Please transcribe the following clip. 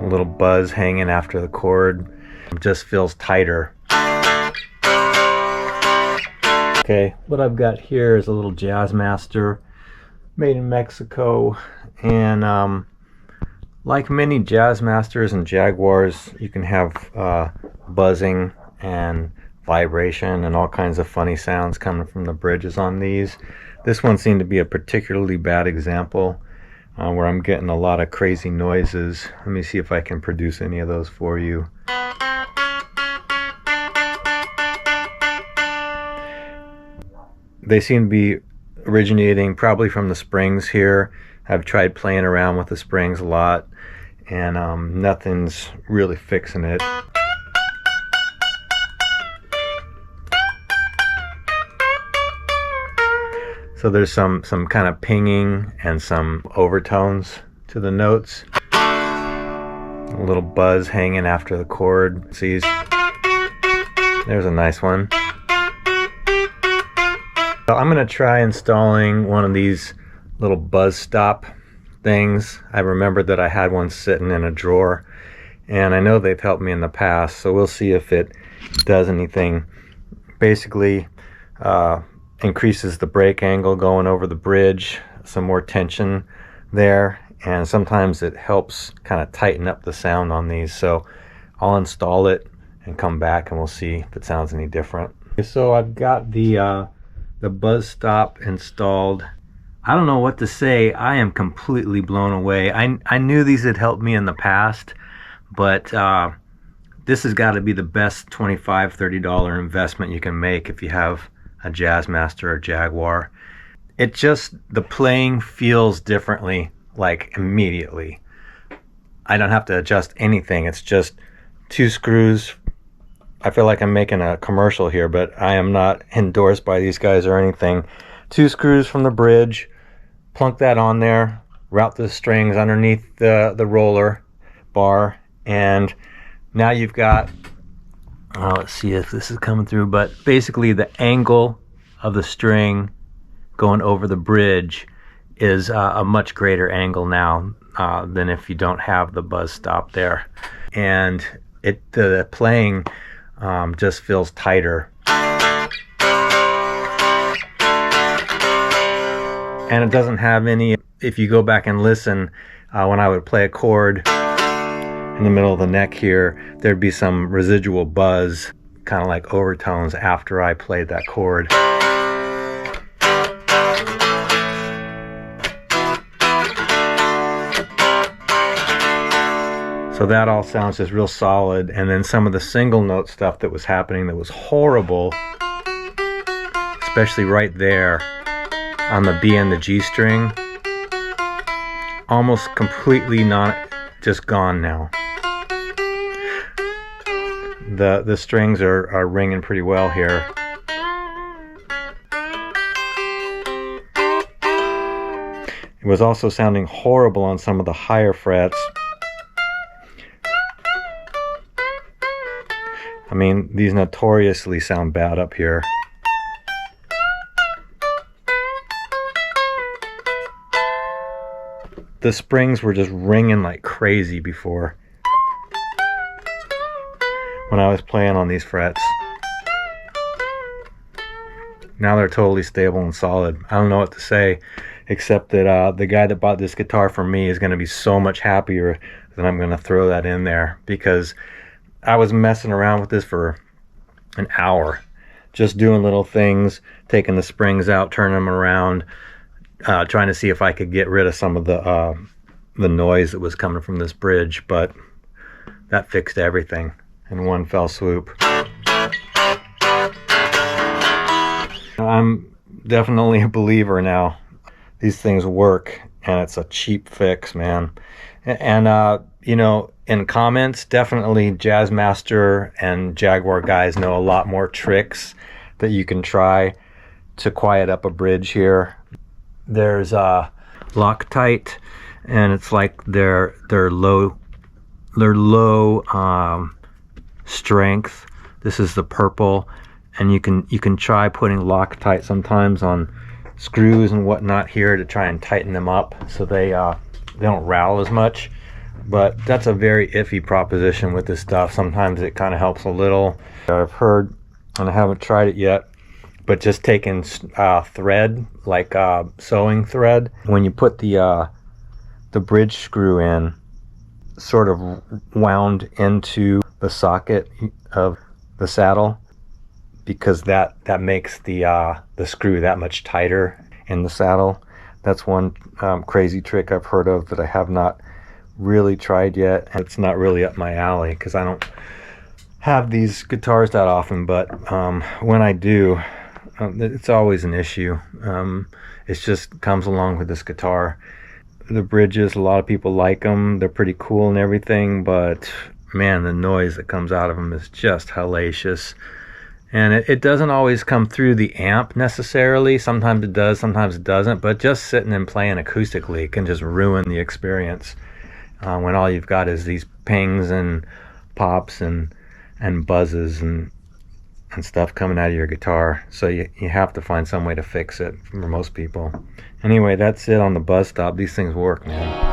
A little buzz hanging after the chord. It just feels tighter. Okay, what I've got here is a little Jazzmaster made in Mexico, and like many Jazzmasters and Jaguars, you can have buzzing and vibration and all kinds of funny sounds coming from the bridges on these. This one seemed to be a particularly bad example where I'm getting a lot of crazy noises. Let me see if I can produce any of those for you. They seem to be originating probably from the springs here. I've tried playing around with the springs a lot, and nothing's really fixing it. So there's some kind of pinging and some overtones to the notes. A little buzz hanging after the chord. See, there's a nice one. So I'm going to try installing one of these little buzz stop things. I remembered that I had one sitting in a drawer, and I know they've helped me in the past, so we'll see if it does anything. Basically, increases the break angle going over the bridge, some more tension there, and sometimes it helps kind of tighten up the sound on these. So I'll install it and come back and we'll see if it sounds any different. So I've got the buzz stop installed. I don't know what to say. I am completely blown away. I knew these had helped me in the past, but this has got to be the best $25, $30 investment you can make if you have a Jazzmaster or Jaguar. It just, the playing feels differently, like immediately. I don't have to adjust anything. It's just 2 screws. I feel like I'm making a commercial here, but I am not endorsed by these guys or anything. 2 screws from the bridge, plunk that on there, route the strings underneath the roller bar, and now you've got, let's see if this is coming through, but basically the angle of the string going over the bridge is a much greater angle now than if you don't have the buzz stop there. And the playing just feels tighter. And it doesn't have any, if you go back and listen, when I would play a chord in the middle of the neck here, there'd be some residual buzz, kind of like overtones after I played that chord. So that all sounds just real solid. And then some of the single note stuff that was happening that was horrible, especially right there on the B and the G string, almost completely just gone now. The strings are ringing pretty well here. It was also sounding horrible on some of the higher frets. I mean, these notoriously sound bad up here. The springs were just ringing like crazy before when I was playing on these frets. Now they're totally stable and solid. I don't know what to say, except that the guy that bought this guitar for me is going to be so much happier that I'm going to throw that in there, because I was messing around with this for an hour, just doing little things, taking the springs out, turning them around, trying to see if I could get rid of some of the noise that was coming from this bridge, but that fixed everything in one fell swoop. I'm definitely a believer now. These things work, and it's a cheap fix, man. And you know, in comments, definitely Jazzmaster and Jaguar guys know a lot more tricks that you can try to quiet up a bridge here. There's Loctite, and it's like their low strength. This is the purple, and you can try putting Loctite sometimes on screws and whatnot here to try and tighten them up so they don't rattle as much. But that's a very iffy proposition with this stuff. Sometimes it kind of helps a little. I've heard, and I haven't tried it yet, but just taking thread, like sewing thread, when you put the bridge screw in, sort of wound into the socket of the saddle, because that makes the screw that much tighter in the saddle. That's one crazy trick I've heard of that I have not really tried yet. It's not really up my alley because I don't have these guitars that often, but when I do, it's always an issue. It just comes along with this guitar. The bridges, a lot of people like them. They're pretty cool and everything, but man, the noise that comes out of them is just hellacious. And it doesn't always come through the amp necessarily. Sometimes it does, sometimes it doesn't, but just sitting and playing acoustically can just ruin the experience when all you've got is these pings and pops and buzzes and stuff coming out of your guitar. So you have to find some way to fix it for most people. Anyway, that's it on the buzz stop. These things work, man.